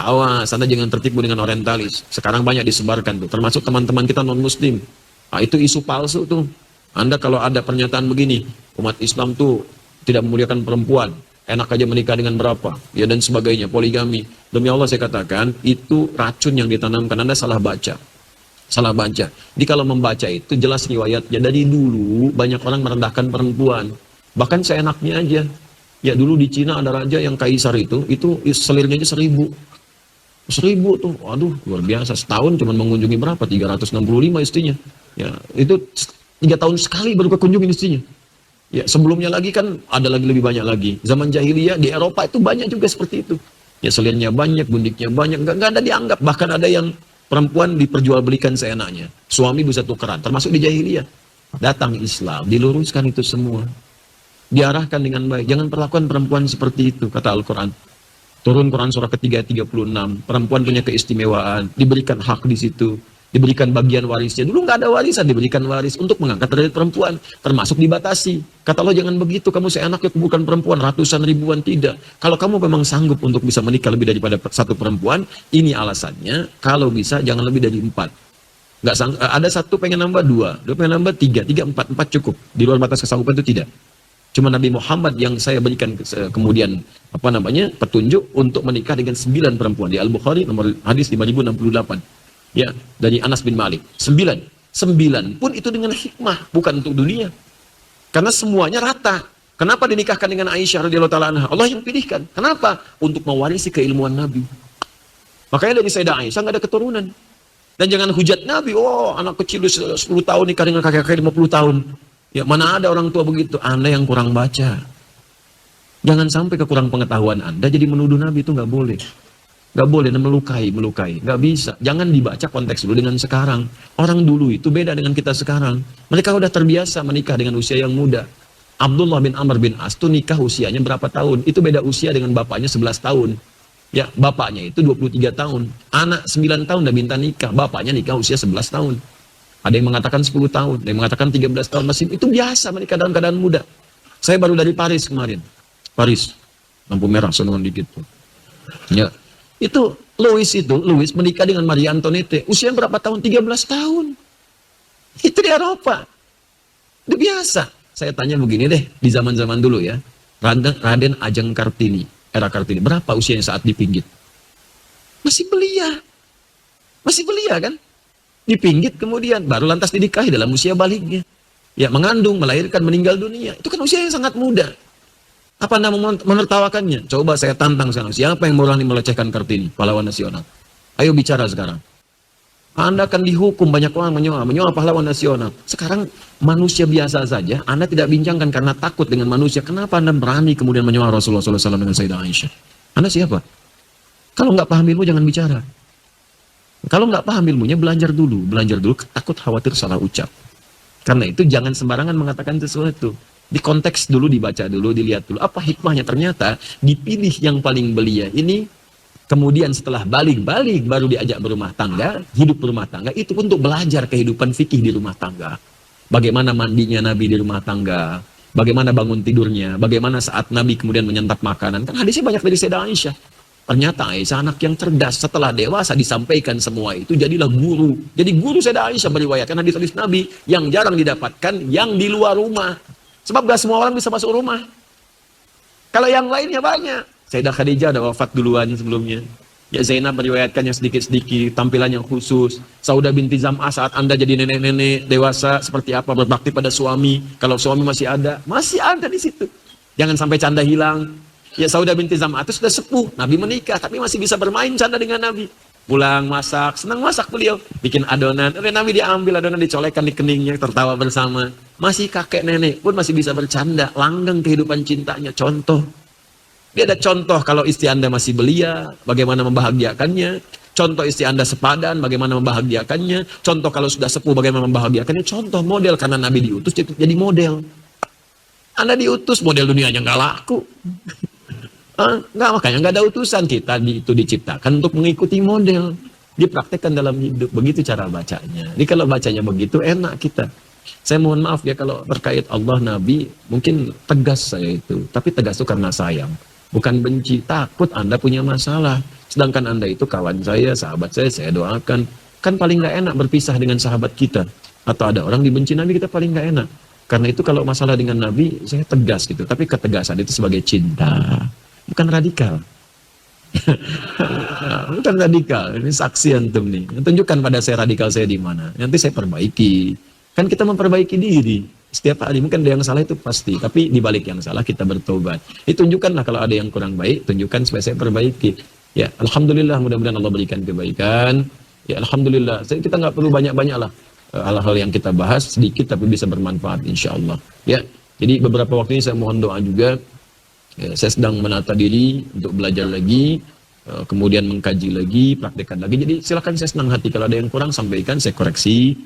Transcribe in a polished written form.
Awas, Anda jangan tertipu dengan orientalis. Sekarang banyak disebarkan tuh, termasuk teman-teman kita non-muslim. Nah, itu isu palsu tuh. Anda kalau ada pernyataan begini, umat Islam tuh tidak memuliakan perempuan, enak aja menikah dengan berapa, ya dan sebagainya, poligami. Demi Allah saya katakan, itu racun yang ditanamkan. Anda salah baca. Salah baca. Jadi kalau membaca itu jelas riwayatnya. Dari dulu banyak orang merendahkan perempuan. Bahkan seenaknya aja. Ya dulu di Cina ada raja yang kaisar itu selirnya aja 1.000. 1.000 tuh, waduh luar biasa. Setahun cuma mengunjungi berapa? 365 istrinya. Ya, itu 3 tahun sekali baru kekunjungin istrinya. Ya, sebelumnya lagi kan ada lagi lebih banyak lagi. Zaman jahiliyah di Eropa itu banyak juga seperti itu. Ya, selirnya banyak, gundiknya banyak, nggak ada dianggap. Bahkan ada yang perempuan diperjualbelikan seenaknya. Suami bisa tukeran, termasuk di jahiliyah. Datang Islam, diluruskan itu semua. Diarahkan dengan baik. Jangan perlakukan perempuan seperti itu, kata Al-Quran. Turun Quran surah ketiga 36, perempuan punya keistimewaan, diberikan hak di situ, diberikan bagian warisnya. Dulu nggak ada warisan, diberikan waris untuk mengangkat derajat perempuan, termasuk dibatasi. Kata Allah jangan begitu, kamu seenaknya bukan perempuan, ratusan ribuan, tidak. Kalau kamu memang sanggup untuk bisa menikah lebih daripada satu perempuan, ini alasannya, kalau bisa jangan lebih dari 4. Ada satu pengen nambah 2, 2 pengen nambah 3, 3, 4, 4 cukup. Di luar batas kesanggupan itu tidak. Cuma Nabi Muhammad yang saya berikan kemudian petunjuk untuk menikah dengan 9 perempuan. Di Al-Bukhari nomor hadis 5068. Ya, dari Anas bin Malik. 9. 9 pun itu dengan hikmah, bukan untuk dunia. Karena semuanya rata. Kenapa dinikahkan dengan Aisyah radhiyallahu taala anha? Allah yang pilihkan. Kenapa? Untuk mewarisi keilmuan Nabi. Makanya dari Sayyidah Aisyah nggak ada keturunan. Dan jangan hujat Nabi, oh anak kecil 10 tahun nikah dengan kakek-kakek 50 tahun. Ya, mana ada orang tua begitu? Anda yang kurang baca. Jangan sampai kekurang pengetahuan Anda jadi menuduh Nabi, itu nggak boleh. Nggak boleh, dan melukai. Nggak bisa. Jangan dibaca konteks dulu dengan sekarang. Orang dulu itu beda dengan kita sekarang. Mereka udah terbiasa menikah dengan usia yang muda. Abdullah bin Amr bin As itu nikah usianya berapa tahun? Itu beda usia dengan bapaknya 11 tahun. Ya, bapaknya itu 23 tahun. Anak 9 tahun udah minta nikah. Bapaknya nikah usia 11 tahun. Ada yang mengatakan 10 tahun, ada yang mengatakan 13 tahun masih. Itu biasa menikah dalam keadaan muda. Saya baru dari Paris kemarin. Paris, lampu merah, sonongan dikit tuh. Ya, itu Louis menikah dengan Maria Antoinette. Usia berapa tahun? 13 tahun. Itu di Eropa. Itu biasa. Saya tanya begini deh, di zaman-zaman dulu ya. Raden Ajeng Kartini, era Kartini. Berapa usianya saat dipinggit? Masih belia. Masih belia kan? Dipinggit kemudian, baru lantas dinikahi dalam usia baliknya. Ya, mengandung, melahirkan, meninggal dunia. Itu kan usia yang sangat muda. Apa Anda menertawakannya? Coba saya tantang sekarang. Siapa yang berani melecehkan Kartini, pahlawan nasional? Ayo bicara sekarang. Anda akan dihukum, banyak orang menyoal pahlawan nasional. Sekarang manusia biasa saja, Anda tidak bincangkan karena takut dengan manusia. Kenapa Anda berani kemudian menyoal Rasulullah SAW dengan Sayyidah Aisyah? Anda siapa? Kalau nggak paham ilmu, jangan bicara. Kalau nggak paham ilmunya, belajar dulu, takut khawatir salah ucap. Karena itu jangan sembarangan mengatakan sesuatu. Di konteks dulu, dibaca dulu, dilihat dulu. Apa hikmahnya? Ternyata dipilih yang paling belia ini, kemudian setelah balik baru diajak berumah tangga, hidup berumah tangga, itu untuk belajar kehidupan fikih di rumah tangga. Bagaimana mandinya Nabi di rumah tangga, bagaimana bangun tidurnya, bagaimana saat Nabi kemudian menyantap makanan. Kan hadisnya banyak dari Sayyidah Aisyah. Ternyata Aisyah anak yang cerdas, setelah dewasa disampaikan semua itu, jadilah guru. Jadi guru Sayyidah Aisyah meriwayatkan hadis-hadis Nabi yang jarang didapatkan, yang di luar rumah. Sebab gak semua orang bisa masuk rumah. Kalau yang lainnya banyak. Sayyidah Khadijah ada wafat duluan sebelumnya. Ya, Zainab meriwayatkannya sedikit-sedikit, tampilan yang khusus. Saudah binti Zam'ah saat Anda jadi nenek-nenek dewasa, seperti apa berbakti pada suami. Kalau suami masih ada di situ. Jangan sampai canda hilang. Ya, Saudah binti Zam'ah itu sudah sepuh, Nabi menikah, tapi masih bisa bermain canda dengan Nabi. Pulang masak, senang masak beliau, bikin adonan. Oleh Nabi diambil adonan, dicolekkan di keningnya, tertawa bersama. Masih kakek nenek pun masih bisa bercanda, langgeng kehidupan cintanya. Contoh, dia ada contoh kalau istri Anda masih belia, bagaimana membahagiakannya. Contoh istri Anda sepadan, bagaimana membahagiakannya. Contoh kalau sudah sepuh, bagaimana membahagiakannya. Contoh model, karena Nabi diutus jadi model. Anda diutus, model dunianya nggak laku. Nggak, makanya nggak ada utusan. Kita itu diciptakan untuk mengikuti model, dipraktekkan dalam hidup. Begitu cara bacanya. Jadi kalau bacanya begitu, enak kita. Saya mohon maaf ya kalau terkait Allah, Nabi, mungkin tegas saya itu. Tapi tegas itu karena sayang, bukan benci. Takut Anda punya masalah. Sedangkan Anda itu kawan saya, sahabat saya doakan. Kan paling nggak enak berpisah dengan sahabat kita. Atau ada orang dibenci Nabi, kita paling nggak enak. Karena itu kalau masalah dengan Nabi, saya tegas gitu. Tapi ketegasan itu sebagai cinta, bukan radikal. Bukan radikal, ini saksi antum nih. Tunjukkan pada saya radikal saya di mana. Nanti saya perbaiki. Kan kita memperbaiki diri. Setiap hari mungkin ada yang salah itu pasti. Tapi di balik yang salah kita bertobat. Tunjukkanlah kalau ada yang kurang baik, tunjukkan supaya saya perbaiki. Ya, alhamdulillah mudah-mudahan Allah berikan kebaikan. Ya, alhamdulillah. Kita nggak perlu banyak-banyak lah. Hal-hal yang kita bahas sedikit tapi bisa bermanfaat insya Allah. Ya, jadi beberapa waktu ini saya mohon doa juga. Ya, saya sedang menata diri untuk belajar lagi, kemudian mengkaji lagi, praktekkan lagi. Jadi silakan, saya senang hati kalau ada yang kurang sampaikan, saya koreksi.